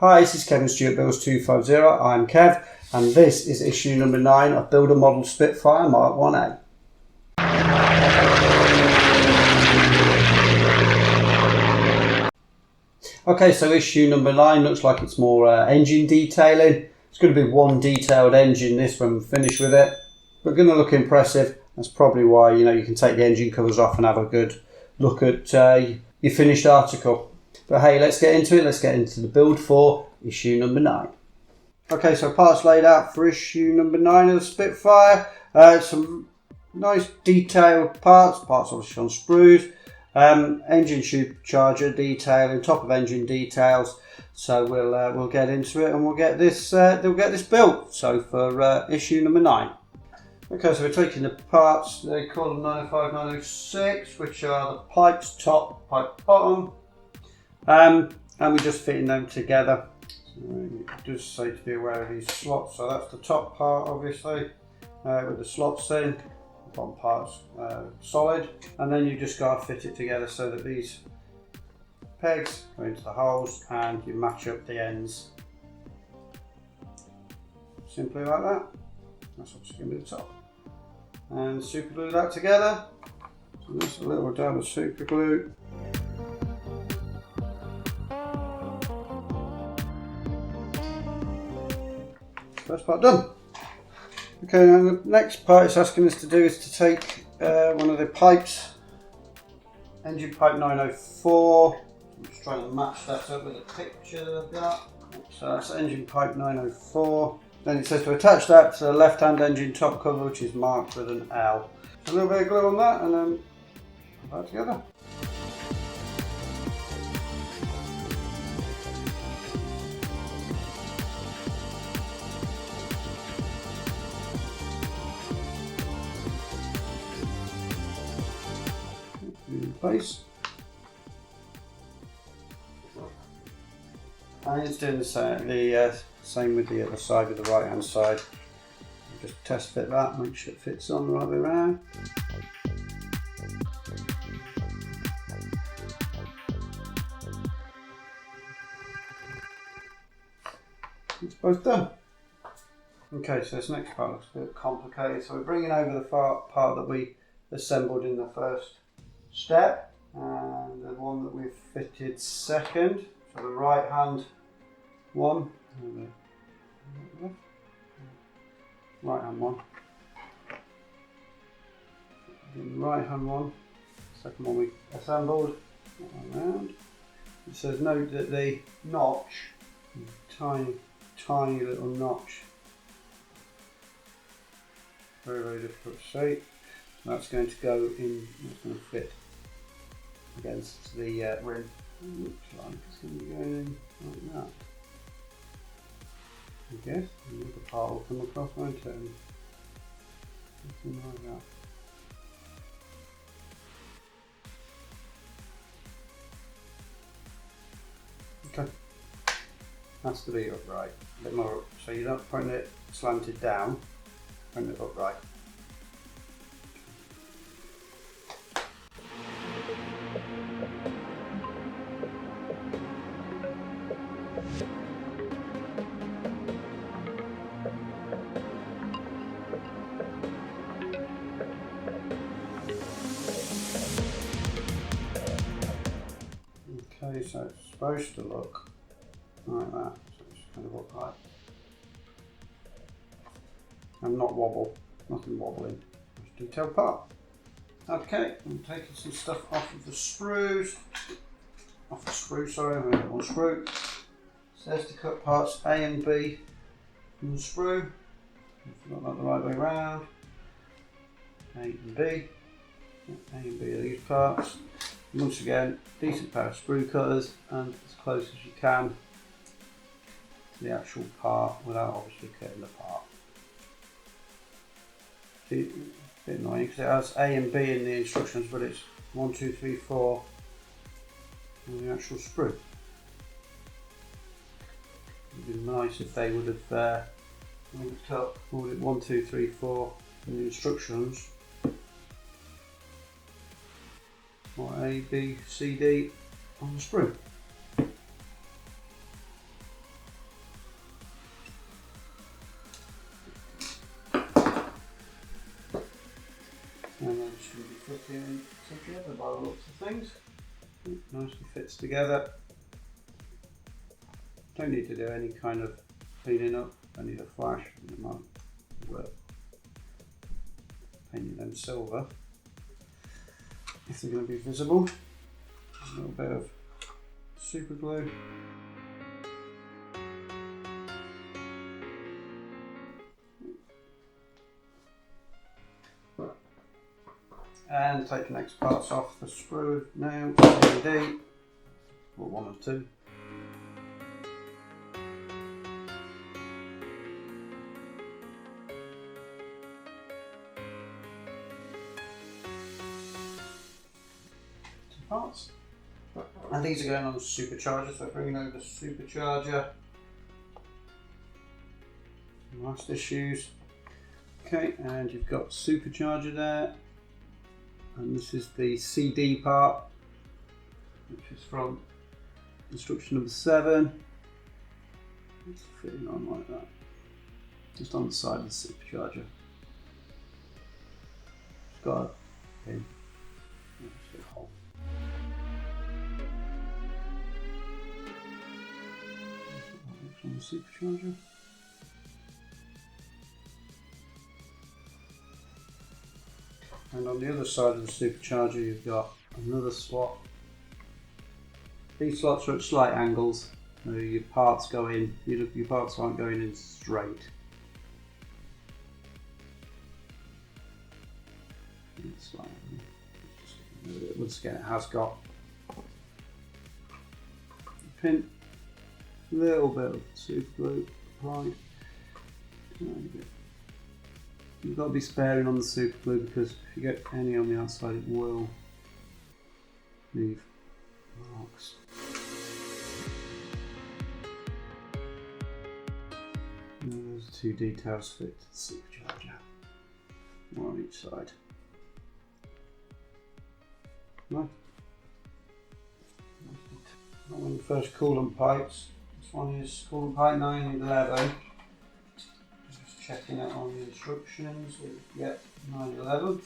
Hi, this is Kevin Stewart Builds 250. I'm Kev, and this is issue number 9 of Builder Model Spitfire Mk1A. Okay, so issue number 9 looks like it's more engine detailing. It's going to be one detailed engine this when we finish with it, but going to look impressive. That's probably why you can take the engine covers off and have a good look at your finished article. But hey, let's get into it. Let's get into the build for issue number 9. Okay, so parts laid out for issue number 9 of the Spitfire. Some nice detailed parts obviously on sprues. Engine supercharger detailing, top of engine details. So we'll get into it and we'll get this built. So for issue number 9. Okay, so we're taking the parts. They call them 905, 906, which are the pipes top, pipe bottom. And we're just fitting them together. So it does say to be aware of these slots. So that's the top part, obviously, with the slots in. The bottom part's solid, and then you just gotta fit it together so that these pegs go into the holes and you match up the ends. Simply like that. That's obviously gonna be the top. And super glue that together. So just a little dab of super glue. First part done. Okay, now the next part it's asking us to do is to take one of the pipes, engine pipe 904. I'm just trying to match that up with a picture that I've got. So that's engine pipe 904. Then it says to attach that to the left-hand engine top cover, which is marked with an L. So a little bit of glue on that, and then put that together. In place. And it's doing the same with the other side, with the right hand side. Just test fit that, make sure it fits on the right way around. It's both done. Okay, so this next part looks a bit complicated. So we're bringing over the part that we assembled in the first step, and the one that we've fitted second. So the right hand one, right hand one, the right hand one, second one we assembled around. It says note that the notch, tiny little notch, very difficult to see. That's going to go in, it's going to fit against the rim. It looks like it's going to be going in like that. I guess the other part will come across, won't it? Something like that. Okay, that's to be upright, a bit more up. So you're not putting it slanted down, putting it upright. Okay, so it's supposed to look like that, so it's kind of upright. And not wobble, nothing wobbling. Just detailed part. Okay, I'm taking some stuff off of the screws. Off the screw, sorry, I'm going to one screw. It says to cut parts A and B from the screw. If not the right way around. A and B. A and B are these parts. Once again, decent pair of screw cutters and as close as you can to the actual part without obviously cutting the part. See, it's a bit annoying because it has A and B in the instructions, but it's 1, 2, 3, 4 on the actual sprue. It would be nice if they would have linked up all it 1, 2, 3, 4 in the instructions. Or A, B, C, D on the sprue. just going to be fitting together by the looks of things. Nicely fits together. Don't need to do any kind of cleaning up. I need a flash, and it might work. Painting them silver if they're going to be visible. A little bit of super glue. And take the next parts off the screw now, CD, or one or two. Parts. And these are going on the supercharger, so bringing over the supercharger. Last issues. Okay, and you've got supercharger there. And this is the CD part, which is from instruction number 7. It's fitting on like that, just on the side of the supercharger. It's got a pin. Just a hole. On the supercharger. And on the other side of the supercharger you've got another slot. These slots are at slight angles, so your parts go in, your parts aren't going in straight. Once again, it has got a pin, a little bit of super glue applied. You've got to be sparing on the super glue because if you get any on the outside it will leave marks. And those two details fit to the supercharger, one on each side. Right. On the first coolant pipes, this one is coolant pipe 911. Just checking it on the instructions. Yep, 911.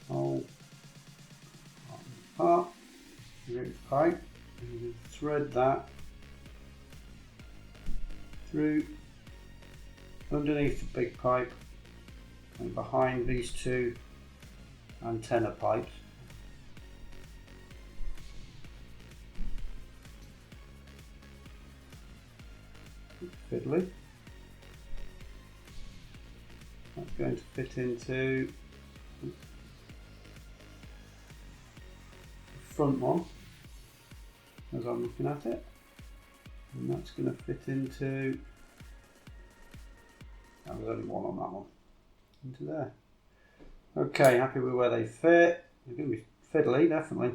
Hole part, root pipe, and you thread that through underneath the big pipe and behind these two antenna pipes. Fiddly. That's going to fit into the front one as I'm looking at it, and that's going to fit into, there's only one on that one, into there. Okay, happy with where they fit. They're going to be fiddly, definitely.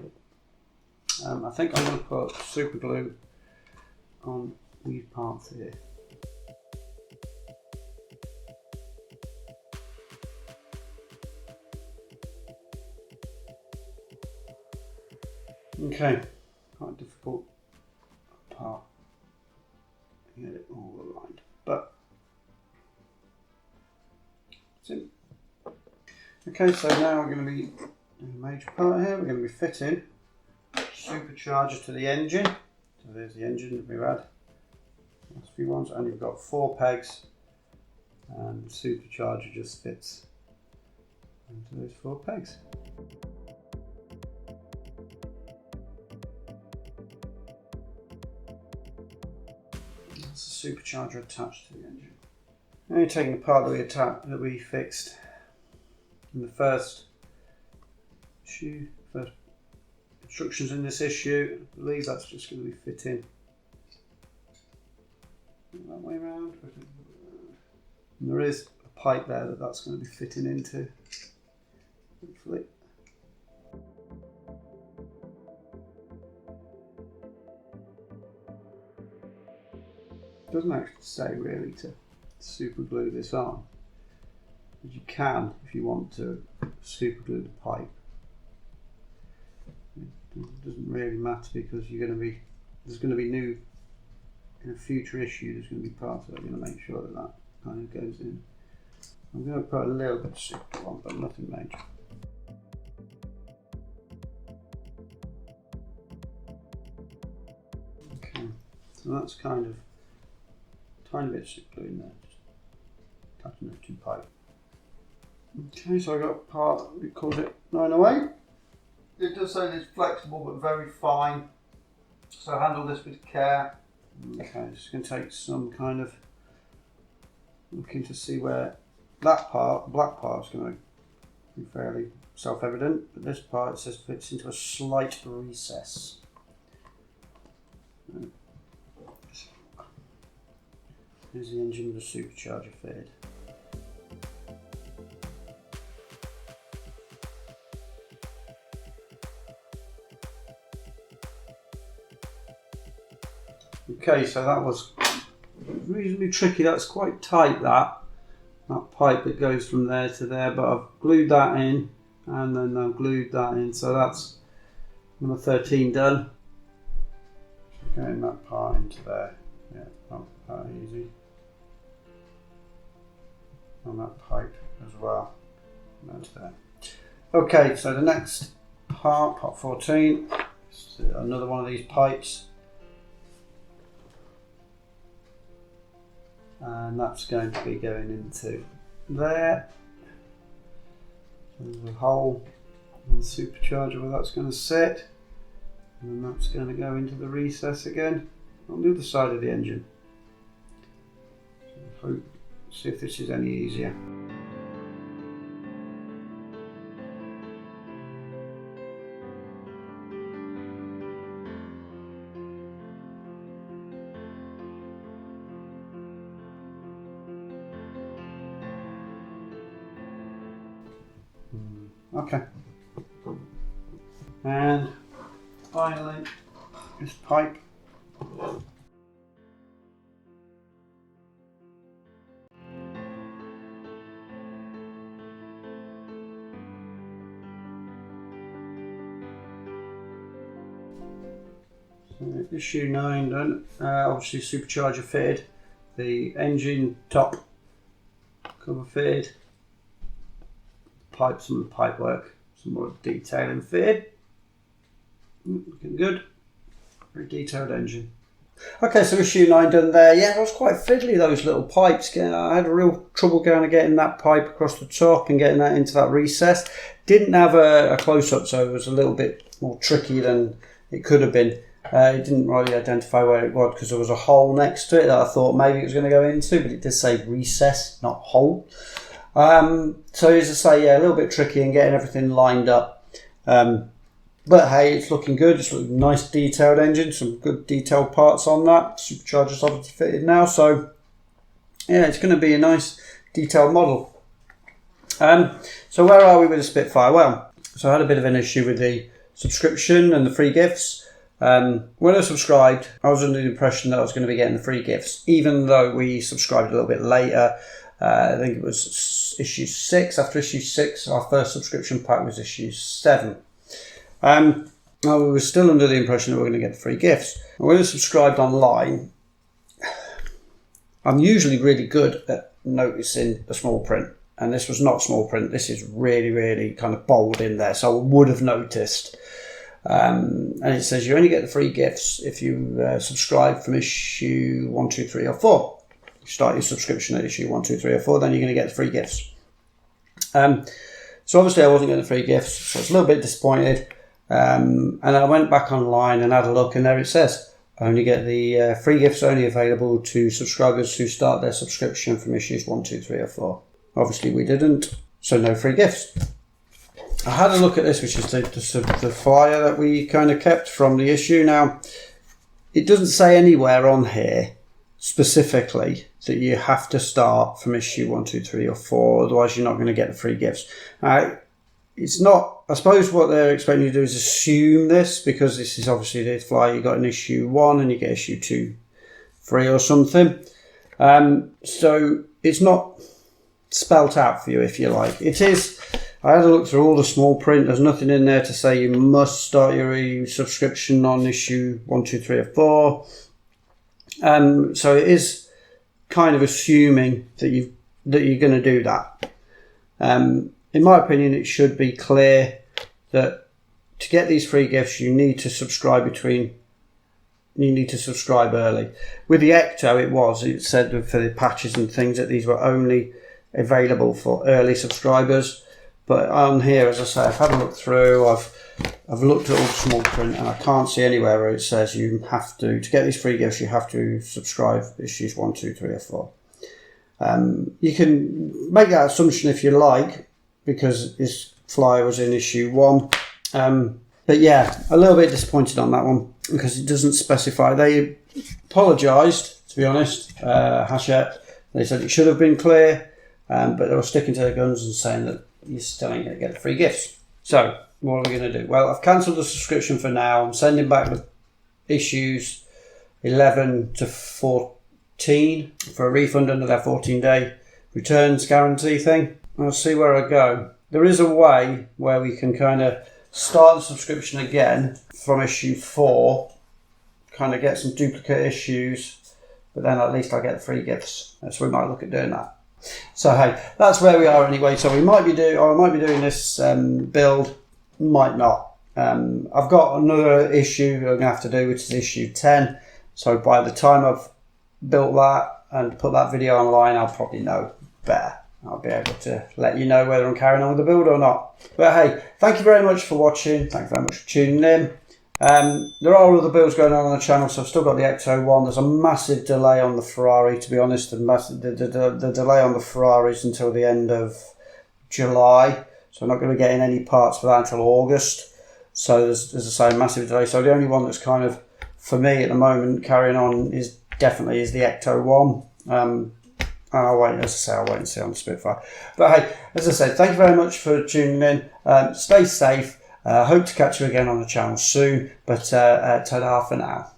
I think I'm going to put super glue on these parts here. Okay, quite a difficult part to get it all aligned, but that's it. Okay, so now we're going to be doing a major part here. We're going to be fitting supercharger to the engine. So there's the engine that we've had, last few ones, and you've got 4 pegs, and the supercharger just fits into those 4 pegs. That's the supercharger attached to the engine. Now you're taking the part that we fixed in the first issue, first instructions in this issue. I believe that's just going to be fitting that way around. And there is a pipe there that's going to be fitting into, hopefully. It doesn't actually say really to super glue this on, but you can if you want to super glue the pipe. It doesn't really matter because there's going to be new, in a future issue there's going to be parts that are going to make sure that kind of goes in. I'm going to put a little bit of super on, but nothing major. Okay, so that's kind of a tiny bit of super glue in there, just attaching it to pipe. Okay, so I got a part, we called it 908. It does say it's flexible but very fine, so handle this with care. Okay, just going to take some kind of looking to see where that part, the black part, is going to be fairly self-evident, but this part, it says, fits into a slight recess. Here's the engine with the supercharger fitted. Okay, so that was reasonably tricky. That's quite tight, that pipe that goes from there to there, but I've glued that in and then I've glued that in, so that's number 13 done. Getting that part into there, yeah, not that easy. And that pipe as well, and that's there. Okay, so the next part, part 14, is another one of these pipes. And that's going to be going into there. There's a hole in the supercharger where that's going to sit, and then that's going to go into the recess again on the other side of the engine. So hope, see if this is any easier. Okay, and finally this pipe. So issue 9 done, obviously supercharger fitted, the engine top cover fitted. Pipe, some of the pipe work, some more detailing fitted. Looking good. Very detailed engine. Okay, so issue 9 done there. Yeah, that was quite fiddly, those little pipes. I had a real trouble getting that pipe across the top and getting that into that recess. Didn't have a close-up, so it was a little bit more tricky than it could have been. It didn't really identify where it was because there was a hole next to it that I thought maybe it was going to go into, but it did say recess, not hole. So as I say, yeah, a little bit tricky in getting everything lined up. But hey, it's looking good. It's a nice detailed engine, some good detailed parts on that. Supercharger's obviously fitted now, so yeah, it's going to be a nice detailed model. So where are we with the Spitfire? Well, so I had a bit of an issue with the subscription and the free gifts. When I subscribed, I was under the impression that I was going to be getting the free gifts, even though we subscribed a little bit later. I think it was issue 6. After issue 6, our first subscription pack was issue 7. We were still under the impression that we were going to get the free gifts. When I subscribed online, I'm usually really good at noticing the small print, and this was not small print. This is really, really kind of bold in there, so I would have noticed. And it says you only get the free gifts if you subscribe from issue 1, 2, 3 or 4. You start your subscription at issue 1, 2, 3 or 4, then you're going to get the free gifts. So obviously I wasn't getting the free gifts, so I was a little bit disappointed. And I went back online and had a look, and there it says I only get the free gifts only available to subscribers who start their subscription from issues 1, 2, 3 or 4. Obviously we didn't, so no free gifts. I had a look at this, which is the flyer that we kind of kept from the issue. Now, it doesn't say anywhere on here specifically that you have to start from issue 1, 2, 3 or 4, otherwise you're not going to get the free gifts. It's not, I suppose what they're expecting you to do is assume this, because this is obviously the flyer you got in issue 1 and you get issue 2, 3 or something. So it's not spelt out for you, if you like. It is. I had a look through all the small print. There's nothing in there to say you must start your subscription on issue 1, 2, 3 or 4. So it is kind of assuming that you've that you're going to do that. In my opinion, it should be clear that to get these free gifts, you need to subscribe early. With the Ecto, it said for the patches and things that these were only available for early subscribers. But on here, as I say, I've had a look through, I've looked at all the small print, and I can't see anywhere where it says you have to get these free gifts, you have to subscribe issues 1, 2, 3 or 4. You can make that assumption if you like, because this flyer was in issue 1. But yeah, a little bit disappointed on that one because it doesn't specify. They apologised, to be honest, Hachette. They said it should have been clear, but they were sticking to their guns and saying that you're still ain't going to get the free gifts. So what are we going to do? Well, I've cancelled the subscription for now. I'm sending back the issues 11 to 14 for a refund under their 14-day returns guarantee thing. I'll see where I go. There is a way where we can kind of start the subscription again from issue 4, kind of get some duplicate issues, but then at least I get the free gifts. So we might look at doing that. So hey, that's where we are anyway. So I might be doing this build, might not. I've got another issue I'm going to have to do, which is issue 10. So by the time I've built that and put that video online, I'll probably know better. I'll be able to let you know whether I'm carrying on with the build or not. But hey, thank you very much for watching. Thank you very much for tuning in. There are other builds going on the channel, so I've still got the Ecto 1. There's a massive delay on the Ferrari, to be honest. The delay on the Ferrari is until the end of July, so I'm not going to be getting any parts for that until August. So there's as I say, a massive delay. So the only one that's kind of, for me at the moment, carrying on is definitely the Ecto 1. I'll wait and see on the Spitfire. But hey, as I said, thank you very much for tuning in. Stay safe. Hope to catch you again on the channel soon. But ta-da for now.